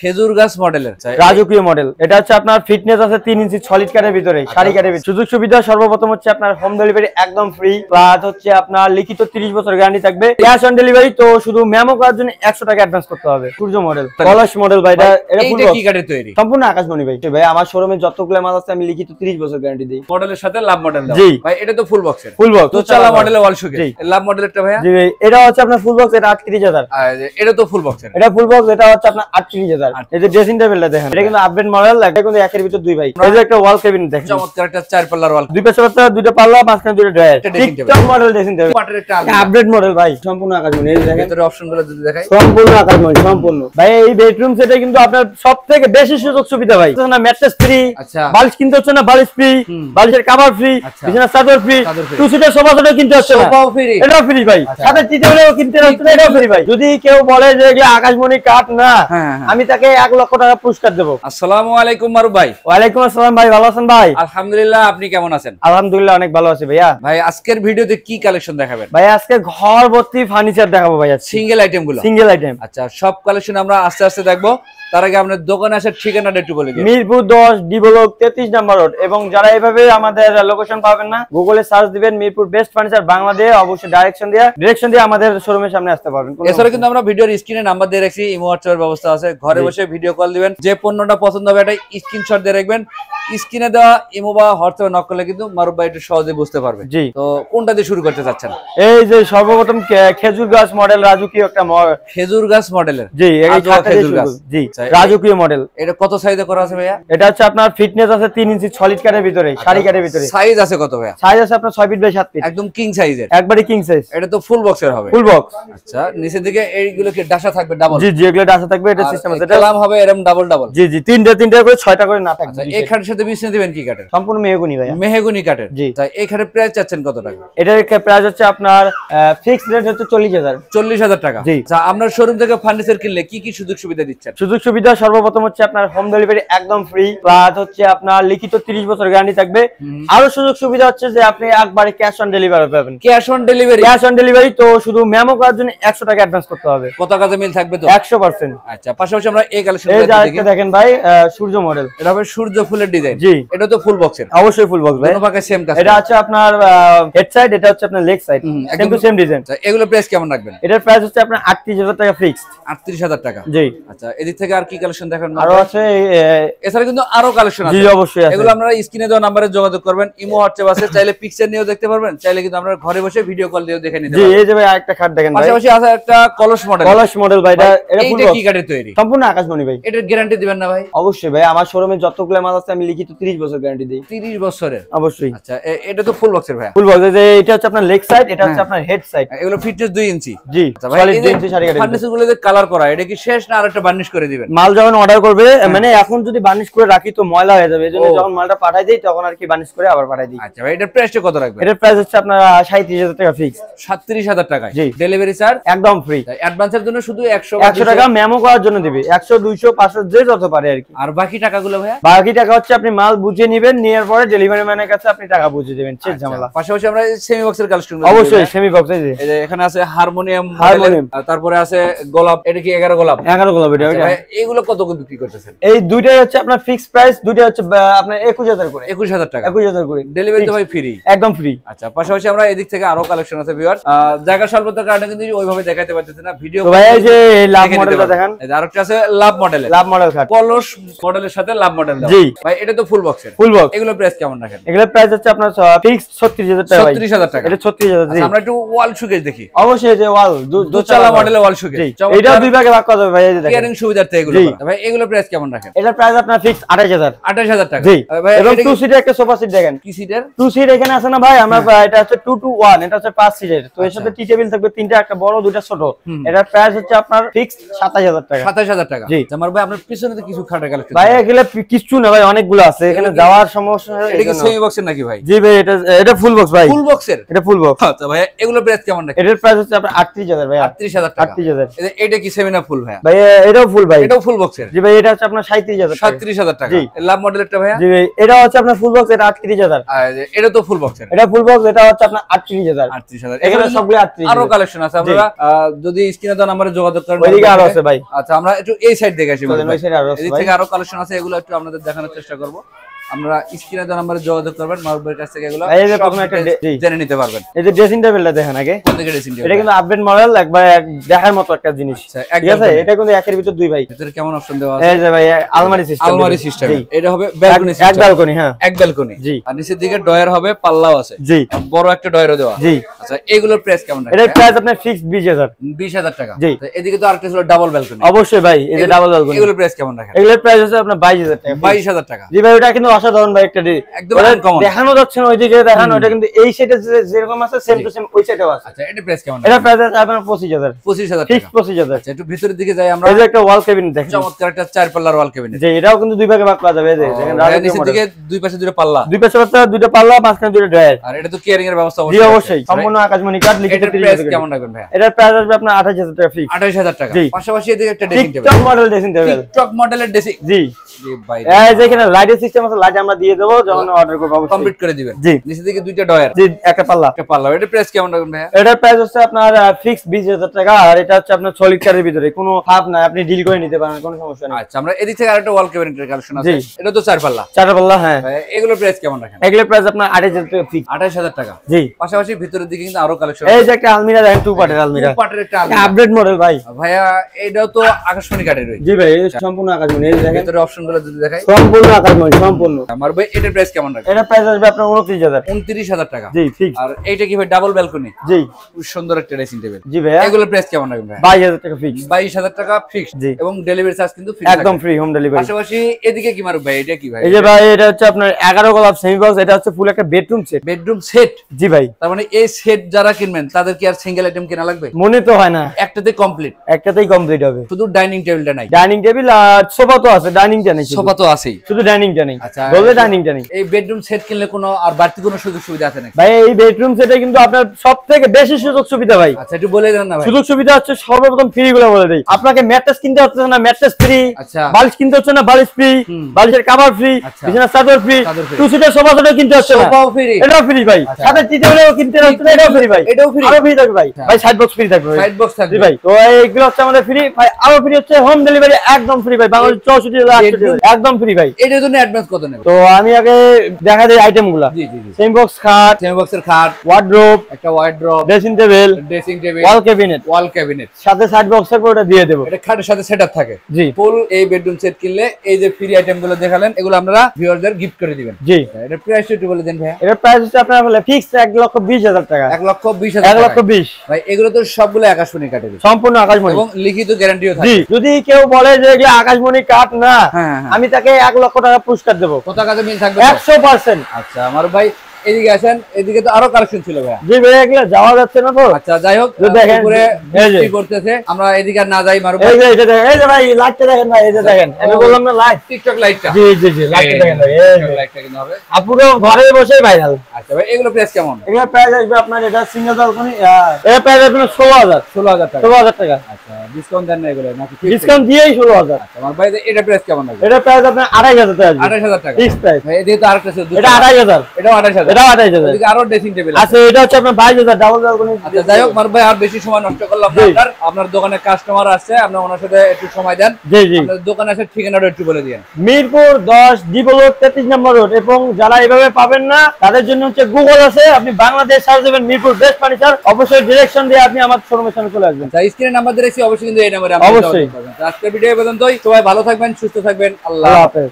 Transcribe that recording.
খেজুর গাছ মডেলের রাজকীয় মডেল। এটা হচ্ছে আপনার ফিটনেস আছে 3 ইঞ্চি সলিড কারের ভিতরে, সারি কারের ভিতরে। সুযোগ সুবিধা সর্বপ্রথম হচ্ছে আপনার হোম ডেলিভারি একদম ফ্রি, প্লাস হচ্ছে আপনার লিখিত 30 বছর গ্যারান্টি থাকবে। ক্যাশ অন ডেলিভারি তো শুধু মেমো করার জন্য 100 টাকা অ্যাডভান্স করতে হবে। সূর্য মডেল, পলাশ মডেল ভাই। এটা ফুল কি কাঠের তৈরি? সম্পূর্ণ আকাশমণি ভাই। ভাই আমার শোরুমে যতগুলো মাল আছে আমি লিখিত 30 বছর গ্যারান্টি দেই। মডেলের সাথে লাভ মডেল দাও জি ভাই। এটা তো ফুল বক্সের। ফুল বক্স তো চালা মডেলের ওয়াল শোকেস। লাভ মডেলেরটা ভাইয়া? জি ভাই, এটা হচ্ছে আপনার ফুল বক্স, এটা 38000। আর এটা তো ফুল বক্সের। এটা ফুল বক্স, এটা হচ্ছে আপনার 38000। এই যে ড্রেসিং টেবিলটা দেখেন, এটা কিন্তু আপডেট মডেল, এটা কিন্তু একের ভিতর দুই ভাই। এই যে একটা ওয়াল ক্যাবিনেট দেখেন, চমৎকার একটা 4 পাল্লার ওয়াল, দুই পাশে দুইটা পাল্লা, মাঝখানে দুইটা drawer. TikTok model dressing table, update model ভাই, সম্পূর্ণ আকাশমণি। এই দেখেন ভিতরে অপশনগুলো যদি দেখাই, সম্পূর্ণ আকাশমণি, সম্পূর্ণ ভাই। এই বেডরুম সেটে কিন্তু আপনার সবথেকে বেশি সুযোগ সুবিধা ভাই। না ম্যাট্রেস ফ্রি, বালিশ কিনতে হচ্ছে না, বালিশ ফ্রি, বালিশের কভার ফ্রি, বিছানার চাদর ফ্রি, টু সিটার সোফা সেটও কিনতে হচ্ছে না, সোফাও ফ্রি, এটাও ফ্রি ভাই। সাথে টি টেবিলও কিনতে হচ্ছে না, এটাও ফ্রি ভাই। যদি কেউ বলে যে এগুলো আকাশমণি কাঠ না, আমি তাকে 1 লক্ষ টাকা পুরস্কার দেব। আসসালামু আলাইকুম মারুফ ভাই। ওয়ালাইকুম আসসালাম ভাই, ভালো আছেন ভাই? আলহামদুলিল্লাহ, আপনি কেমন আছেন? আলহামদুলিল্লাহ অনেক ভালো আছি ভাইয়া। ভাই আজকের ভিডিওতে কি কালেকশন দেখাবেন? ভাই আজকে ঘর ভর্তি ফার্নিচার দেখাবো ভাইয়া, সিঙ্গেল আইটেম গুলো। Single item. আচ্ছা, সব কালেকশন আমরা আস্তে আস্তে দেখবো। তার আগে আপনার দোকানে আসার ঠিকানাটা একটু বলে দিন। মিরপুর 10 ডি ব্লক 33 নম্বর রোড। এবং যারা এইভাবে আমাদের লোকেশন পাবেন না, গুগলে সার্চ দিবেন মিরপুর বেস্ট ফার্নিচার বাংলা দিয়ে, অবশ্যই ডাইরেকশন দিয়ে আমাদের শোরুমের সামনে আসতে পারবেন। এছাড়া কিন্তু আমরা ভিডিওর স্ক্রিনে নাম্বার দিয়ে রাখছি, ইমো হোয়াটসঅ্যাপের ব্যবস্থা আছে। ঘরে বসে ভিডিও কল দিবেন, যে পণ্যটা পছন্দ হবে এটা স্ক্রিনশট দিয়ে রাখবেন। স্ক্রিনে দেওয়া ইমো বা হোয়াটসঅ্যাপে নক করলে কিন্তু মারুফ ভাই একটু সহজে বুঝতে পারবে। জি, তো কোনটা দিয়ে শুরু করতে চাচ্ছেন? এই যে সর্বপ্রথম খেজুর গাছ মডেল, রাজকীয় একটা খেজুর গাছ মডেলের। জি, এই খেজুর গাছ, জি রাজকীয় মডেল। এটা কত সাইজে করা আছে ভাইয়া? এটা হচ্ছে আপনার ফিটনেস আছে 3 ইঞ্চি সলিড কারের ভিতরে, সারি কারের ভিতরে। সাইজ আছে কত ভাইয়া? সাইজ আছে আপনার 6 ফিট বাই 7 ফিট, একদম কিং সাইজের, একবারে কিং সাইজ। এটা তো ফুল বক্সের হবে? Full box. আচ্ছা, নিচের দিকে এইগুলো কি ডাসা থাকবে ডাবল? জি জি, এগুলো ডাসা থাকবে, এটা সিস্টেম আছে। এটা কলাম হবে এরকম ডাবল ডাবল? জি জি, তিনটা করে 6টা করে না থাকবে। এই খাটের সাথে বিছানা দিবেন কি কাঠের? সম্পূর্ণ মেহগনি ভাই, মেহগনি কাঠের। জি। তাই এই খাটের প্রাইস চাচ্ছেন কত টাকা? এটার প্রাইস হচ্ছে আপনার ফিক্সড রেট হচ্ছে 40000। 40000 টাকা। জি। আচ্ছা, আপনার শোরুম থেকে ফার্নিচার কিনলে কি কি সুযোগ সুবিধা দিচ্ছেন? সুযোগ সুবিধা সর্বপ্রথম হচ্ছে আপনার হোম ডেলিভারি একদম ফ্রি, প্লাস হচ্ছে আপনার লিখিত 30 বছর গ্যারান্টি থাকবে। আরো সুযোগ সুবিধা হচ্ছে যে আপনি একবারে ক্যাশ অন ডেলিভারি পাবেন। Cash on delivery? Cash on delivery তো শুধু মেমো করার জন্য 100 টাকা অ্যাডভান্স করতে হবে। কত টাকা মিল থাকবে তো? 100%। আচ্ছা, পাশাপাশি আমরা এই কালেকশন দেখেন ভাই, সূর্য মডেল। এটা হবে সূর্য ফুলের ডিজাইন। জি। এটা তো ফুল বক্সের? অবশ্যই ফুল বক্স ভাই, দুটো পাকে সেম কাজ। এটা আছে আপনার হেড সাইড, এটা হচ্ছে আপনার leg side, same to same design. আচ্ছা, এগুলো প্রাইস কেমন রাখবেন? এটার প্রাইস হচ্ছে আপনার 38000 টাকা ফিক্সড। 38000 টাকা? জি। আচ্ছা, এদিক থেকে আর কি কালেকশন দেখান? আরো আছে, এছাড়া কিন্তু আরো কালেকশন আছে। জি অবশ্যই আছে। এগুলো আপনারা স্ক্রিনে দেওয়া নম্বরে যোগাযোগ করবেন, ইমো হোয়াটসঅ্যাপ আছে, চাইলে পিকচার নিয়েও দেখতে পারবেন, চাইলে কিন্তু আপনারা ঘরে বসে ভিডিও কল দিয়েও দেখে নিতে পারবেন। জি, এই যে ভাই আরেকটা খাট দেখেন ভাই, পাশাপাশি আছে একটা কলস মডেল। কলস মডেল ভাই, এটা ফুল বক্স। কি কাঠের তৈরি? সম্পূর্ণ আকাশমণি ভাই। এটার গ্যারান্টি দিবেন না ভাই? অবশ্যই ভাই, আমার শোরুমে যতগুলো মাল আছে আমি লিখিত 30 বছর গ্যারান্টি দেই। 30 বছরের? অবশ্যই। আচ্ছা, এটা তো ফুল বক্সের ভাই? Full box. যে এটা হচ্ছে আপনার লেগ সাইড, এটা হচ্ছে আপনার হেড সাইড। এগুলো ফিটনেস 2 ইঞ্চি? জি, সলিড 2 ইঞ্চি সারি কাঠের। ফার্নিচার গুলো যে কালার করা, এটা কি শেষ না আরেকটা বার্নিশ করে দিবেন? মাল যখন অর্ডার করবে, মানে এখন যদি বার্নিশ করে রাখি তো ময়লা হয়ে যাবে, এজন্য যখন মালটা পাঠাই দেই তখন আর কি বার্নিশ করে আবার পাঠাই দিই। আচ্ছা ভাই, এটার প্রাইসটা কত রাখবেন? এটার প্রাইস হচ্ছে আপনার 37000 টাকা ফিক্স। 37000 টাকা? জি। ডেলিভারি চার্জ একদম ফ্রি। অ্যাডভান্সের জন্য শুধু 100 টাকা মেমো করার জন্য দিবে, 100 200 500 যে যত পারে আর কি। আর বাকি টাকাগুলো ভাইয়া? বাকি টাকা হচ্ছে আপনি মাল বুঝে নেবেন, নেওয়ার পরে ডেলিভারি ম্যানের কাছে আপনি টাকা বুঝে দিবেন, শেষ ঝামেলা। পাশাপাশি আমরা সেমি বক্সের কালেকশন। অবশ্যই সেমি বক্স। এই যে এখানে আছে হারমোনিয়াম, তারপরে আছে গোলাপ। এটা কি 11 গোলাপ? 11 গোলাপ। এটা এগুলো কত করে বিক্রি করতেছেন? এই দুইটাই হচ্ছে আপনার ফিক্সড প্রাইস, দুইটা হচ্ছে আপনার 21000 করে। 21000 টাকা? 21000 করে। ডেলিভারি তো ভাই ফ্রি? একদম ফ্রি। আচ্ছা, পাশাপাশি আমরা এদিক থেকে আরো কালেকশন আছে ভিউয়ার। জায়গা স্বল্পতার কারণে কিন্তু ওইভাবে দেখাতে পারতেছি না ভিডিও। তো ভাই এই যে লাভ মডেলটা দেখেন, এই যে আরেকটা আছে লাভ মডেলের। লাভ মডেল খাট, পলস মডেলের সাথে লাভ মডেল দাও। জি ভাই, এটা তো ফুল বক্সের? Full box. এগুলো প্রাইস কেমন রাখেন? এগুলোর প্রাইস হচ্ছে আপনার ফিক্সড 36000 টাকা ভাই। 36000 টাকা? এটা 36000। জি। আমরা একটু ওয়াল শোকেস দেখি। অবশ্যই, যে ওয়াল দোতলা মডেলের ওয়াল শোকেস। এটা দুই ভাগে ভাগ করা যাবে ভাই, এই যে দেখেন। কেয়ারিং সুবিধার্থে এগুলো। ভাই, এগুলো প্রাইস কেমন রাখেন? এটার প্রাইস আপনার ফিক্সড 28000। 28000 টাকা? জি। ভাই, এবং 2 সিটের একটা সোফা সিট দেখেন। কি সিটের? 2 সিট এখানে আছে না ভাই, আমরা এটা হচ্ছে 2 to 1, এটা হচ্ছে 5 সিটের। তো এর সাথে টি টেবিল থাকবে 3টা, একটা বড় 2টা ছোট। এটার প্রাইস হচ্ছে আপনার ফিক্সড 27000 টাকা। 27000 টাকা? জি। আমার ভাই, আপনার পিছনে তো কিছু খাটে কালেকশন ভাই, এগুলো কিছু না ভাই, অনেকগুলো আছে, এখানে যাওয়ার সমস্যা হয়। এটা কি সেমি বক্সের নাকি ভাই? জি ভাই, এটা ফুল বক্স ভাই। ফুল বক্সের? এটা ফুল বক্স। আচ্ছা ভাই, এগুলো প্রাইস কেমন রাখেন? এটার প্রাইস হচ্ছে আপনার 38000 ভাই। 38000 টাকা? 38000। এটা কি সেমি না ফুল ভাই? ভাই, এটাও ফুল ভাই। এটাও ফুল বক্সের? জি ভাই এটা হচ্ছে আপনার 37000 টাকা। 37000 টাকা। লাভ মডেলেরটা ভাইয়া? জি ভাই এটা হচ্ছে আপনার ফুল বক্স, এটা 38000। আর এটা তো ফুল বক্সের? এটা ফুল বক্স, এটা হচ্ছে আপনার 38000। 38000 এখানে সবগুলো 38000। আরো কালেকশন আছে, আপনারা যদি স্ক্রিনে দেওয়া নম্বরে যোগাযোগ করেন। ওইদিকে আরো আছে ভাই। আচ্ছা আমরা একটু এই সাইড দেখে আসি, ওই সাইডে আরো আছে এদিক ভাই। থেকে আরো কালেকশন আছে, এগুলো একটু আপনাদের দেখানোর চেষ্টা করব। আমরা স্ক্রিনে দেওয়া নম্বরে যোগাযোগ করবেন, মারুফ ভাইয়ের কাছ থেকে এগুলো এই যে প্রথমে একটা জেনে নিতে পারবেন। এই যে ড্রেসিং টেবিলটা দেখেন আগে, কোন দিকে ড্রেসিং টেবিল? এটা কিন্তু আপডেট মডেল, একবার দেখার মতো একটা জিনিস। আচ্ছা ঠিক আছে, এটা কিন্তু একের ভিতর দুই ভাই। ভিতরে কেমন অপশন দেওয়া আছে? এই যে ভাই আলমারি সিস্টেম, আলমারি সিস্টেম। এটা হবে ব্যালকনি সিস্টেম, এক ব্যালকনি। হ্যাঁ এক ব্যালকনি। জি। আর নিচের দিকে ডয়ার হবে, পাল্লাও আছে। জি। বড় একটা ডয়ারও দেওয়া। জি। আচ্ছা এগুলোর প্রাইস কেমন রাখবেন? এটার প্রাইস আপনার ফিক্সড 20000। 20000 টাকা। জি। তো এদিকে তো আরেকটা ছিল ডাবল ব্যালকনি। অবশ্যই ভাই, এই যে ডাবল ব্যালকনি, এগুলোর প্রাইস কেমন রাখেন? এগুলোর প্রাইস হচ্ছে আপনার 22000 টাকা। 22000 টাকা। জি ভাই ওটা কিন্তু অসাধারণ ভাই একটা একদম আনকমন। দেখানো যাচ্ছে না ওইদিকে দেখানো, এটা কিন্তু এই সাইডে যেরকম আছে সেম টু সেম ওই সাইডেও আছে। আচ্ছা এটা প্রাইস কেমন? এটা প্রাইস আছে আপনার 25000। 25000 ফিক্স টাকা। 25000। আচ্ছা একটু ভিতরের দিকে যাই আমরা। এই যে একটা ওয়াল ক্যাবিনেট দেখেন, চমৎকার একটা 4 পাল্লার ওয়াল ক্যাবিনেট। যে এটাও কিন্তু দুই ভাগে ভাগ করা যাবে। এই যে দেখেন নিচের দিকে দুই পাশে দুটো পাল্লা, দুই পাশে দুটো পাল্লা, মাঝখানে দুটো ড্রয়ার। আর এটা তো কেয়ারিং এর ব্যবস্থা জি অবশ্যই, সম্পূর্ণ আকাশমণি কাঠ লিখিত। এটার প্রাইস কেমন রাখবেন ভাই? এটার প্রাইস আসবে আপনার 28000 টাকা ফিক্স। 28000 টাকা। জি। পাশাপাশি এদিকে একটা dressing table, TikTok model dressing table, TikTok মডেলের ড্রেসিং। জি জি ভাই, এই যে এখানে লাইটের সিস্টেম আছে, লাইট আমরা দিয়ে দেব যখন অর্ডার করব, অবশ্যই কমপ্লিট করে দিবেন। জি। নিচের দিকে দুইটা ডয়ার, জি একটা পাল্লা, একটা পাল্লা। এটার প্রাইস কেমন রাখবেন ভাই? এটার প্রাইস হচ্ছে আপনার ফিক্স 20000 টাকা। আর এটা হচ্ছে আপনার সলিড কাঠের ভিতরে, কোনো ফাপ নাই, আপনি ডিল করে নিতে পারেন, কোনো সমস্যা নেই। আচ্ছা আমরা এদিক থেকে আরেকটা ওয়াল ক্যাবিনেটের কালেকশন আছে, এটা তো 4 পাল্লা। 4 পাল্লা, হ্যাঁ। এগুলোর প্রাইস কেমন রাখেন? এগুলোর প্রাইস আপনার 28000 টাকা ফিক্স। 28000 টাকা। জি। পাশাপাশি ভিতরের দিকে কিন্তু আরো কালেকশন এই যে একটা আলমিরা দেখেন, টু পার্টের আলমিরা, টু পার্টের একটা আপডেট মডেল ভাই। ভাইয়া এটাও তো আকাশমণি কাঠের রয়েছে। জি ভাই এটা সম্পূর্ণ আকাশমণি। এই দেখেন ভিতরে অপশনগুলো যদি দেখাই, সম্পূর্ণ আকাশমণি, সম্পূর্ণ। আমার ভাই এটার প্রাইস কেমন রাখেন? এটার প্রাইস আসবে আপনার 29000। 29000 টাকা। জি ফিক্স। আর এইটা কি ভাই ডাবল ব্যালকনি? জি। খুব সুন্দর একটা ড্রেসিং টেবিল। জি ভাই এগুলোর প্রাইস কেমন রাখবেন ভাই? 22000 টাকা ফিক্স। 22000 টাকা ফিক্স। জি। এবং ডেলিভারি চার্জ কিন্তু ফ্রি, একদম ফ্রি হোম ডেলিভারি। পাশাপাশি এদিকে কি মারুফ ভাই, এটা কি ভাই? এই যে ভাই এটা হচ্ছে আপনার 11 গোলাপ সেমি বক্স, এটা হচ্ছে ফুল একটা বেডরুম সেট। Bedroom set? জি ভাই। তার মানে এই সেট যারা কিনবেন তাদের কি আর সিঙ্গেল আইটেম কেনা লাগবে? মনে তো হয় না, একটাতে কমপ্লিট, একটাতেই কমপ্লিট হবে। শুধু ডাইনিং টেবিলটা নাই। ডাইনিং টেবিল আর সোফা তো আছে, ডাইনিংটা নেই। সোফা তো আছেই, শুধু ডাইনিংটা নেই। আচ্ছা বললে ডাইনিংটা নেই। এই বেডরুম সেট কিনলে কোনো আর বাড়তি কোনো সুযোগ সুবিধা আছে নাকি ভাই? এই বেডরুম সেটে কিন্তু আপনার সবথেকে বেশি সুযোগ সুবিধা ভাই। আচ্ছা একটু বলে দেন না ভাই। সুযোগ সুবিধা হচ্ছে সর্বপ্রথম ফ্রি গুলো বলে দেই। আপনাকে ম্যাট্রেস কিনতে হচ্ছে না, ম্যাট্রেস ফ্রি। আচ্ছা। বালিশ কিনতে হচ্ছে না, বালিশ ফ্রি। বালিশের কভার ফ্রি, আচ্ছা। বিছানার চাদর ফ্রি, টু সিটার সোফা সেটও কিনতে হচ্ছে না, সোফাও ফ্রি। এটাও ফ্রি ভাই। আচ্ছা। সাথে টি টেবিলও কিনতে হচ্ছে না, এটাও ফ্রি ভাই। এটাও ফ্রি, আরো ফ্রি থাকবে ভাই। ভাই সাইড বক্স ফ্রি থাকবে, সাইড বক্স থাকবে। জি ভাই। তো এইগুলো হচ্ছে আমাদের ফ্রি ভাই। আরো ফ্রি হচ্ছে হোম ডেলিভারি, একদম ফ্রি ভাই। বাংলাদেশ 64,000 একদম ফ্রি ভাই। এটার জন্য অ্যাডভান্স কত নেবে? তো আমি আগে দেখা দেই আইটেমগুলো। জি জি জি। সেম বক্স খাট, সেমি বক্সের খাট, ওয়ার্ডরোব, একটা wardrobe, dressing table, dressing table, ওয়াল ক্যাবিনেট, ওয়াল ক্যাবিনেট, সাথে সাইড বক্স থাকবে, ওটা দিয়ে দেব। এটা খাটের সাথে সেটআপ থাকে। জি। ফুল এই বেডরুম সেট কিনলে এই যে ফ্রি আইটেম গুলো দেখালেন এগুলো আপনারা ভিউয়ারদের গিফট করে দিবেন। জি। এটা প্রাইস একটু বলে দেন ভাই। এটার প্রাইস হচ্ছে আপনার হলো ফিক্স 1,20,000 টাকা। 1,20,000 1,20,000 ভাই এগুলো তো সবগুলো আকাশমণি কাঠের সম্পূর্ণ আকাশমণি এবং লিখিত গ্যারান্টিও থাকে। জি। যদি কেউ বলে যে এগুলো আকাশমণি কাঠ না, হ্যাঁ, হ্যাঁ। আমি তাকে 1,00,000 টাকা পুরস্কার দেব। পতাকাতে মিল থাকবে 100%। আচ্ছা আমার ভাই এদিকে আসেন, এদিকে তো আরো কালেকশন ছিল ভাই। জি ভাই, এগুলো যাওয়া যাচ্ছে না তো। আচ্ছা যাই হোক, দেখেন উপরে এই যে বৃষ্টি করতেছে, আমরা এদিকে আর না যাই মারুফ এই ভাই। যে এটা দেখেন, এই যে ভাই লাইটটা দেখেন ভাই, এই যে দেখেন, আমি বললাম না লাইট। টিকটক লাইটটা? জি জি জি, লাইটটা দেখেন ভাই, এই যে টিকটক লাইটটা কিনা হবে। আপুরো ঘরে বসে ভাইরাল। আচ্ছা ভাই এগুলো প্রাইস কেমন? এগুলো প্রাইস আসবে আপনার, এটা সিঙ্গেল ব্যালকনি, এর প্রাইস আসবে 16,000। 16,000 টাকা। 16,000 টাকা। আচ্ছা ডিসকাউন্ট দেন না এগুলো নাকি? ডিসকাউন্ট দিয়েই 16,000। আচ্ছা আমার ভাই এটা প্রাইস কেমন হবে? এটা প্রাইস আপনার 2,500 টাকা আসবে। 28000 টাকা ফিক্স প্রাইস। ভাই এদিকে তো আরেকটা ছিল, এটা 2,500। এটাও 28000। এটাও 2,500। এদিকে আরো ড্রেসিং টেবিল আছে। আচ্ছা এটা হচ্ছে আপনার 22,000 ডাবল ব্যালকনি। আচ্ছা যাই হোক মারুফ ভাই, আর বেশি সময় নষ্ট করলাম না। আপনার দোকানে কাস্টমার আসছে, আপনি ওনার সাথে একটু সময় দেন। জি জি। আপনার দোকানে এসে ঠিকানাটা একটু বলে দিন। মিরপুর 10 ডিপো রোড 33 নম্বর রোড। এবং যারা এভাবে পাবেন না তাদের জন্য হচ্ছে গুগল আছে, আপনি বাংলাদেশ সার্চ দেবেন মিরপুর বেস্ট ফার্নিচার, অবশ্যই ডিরেকশন দিয়ে আপনি আমার শোরুমের সামনে চলে আসবেন। আচ্ছা স্ক্রিনে নাম্বার দিয়েছি, অবশ্যই কিন্তু এই নম্বরে আপনি অবশ্যই। যোগাযোগ করবেন। তো আজকের ভিডিও পর্যন্তই, সবাই ভালো থাকবেন, সুস্থ থাকবেন, আল্লাহ আল্লাহ হাফেজ। হাফেজ।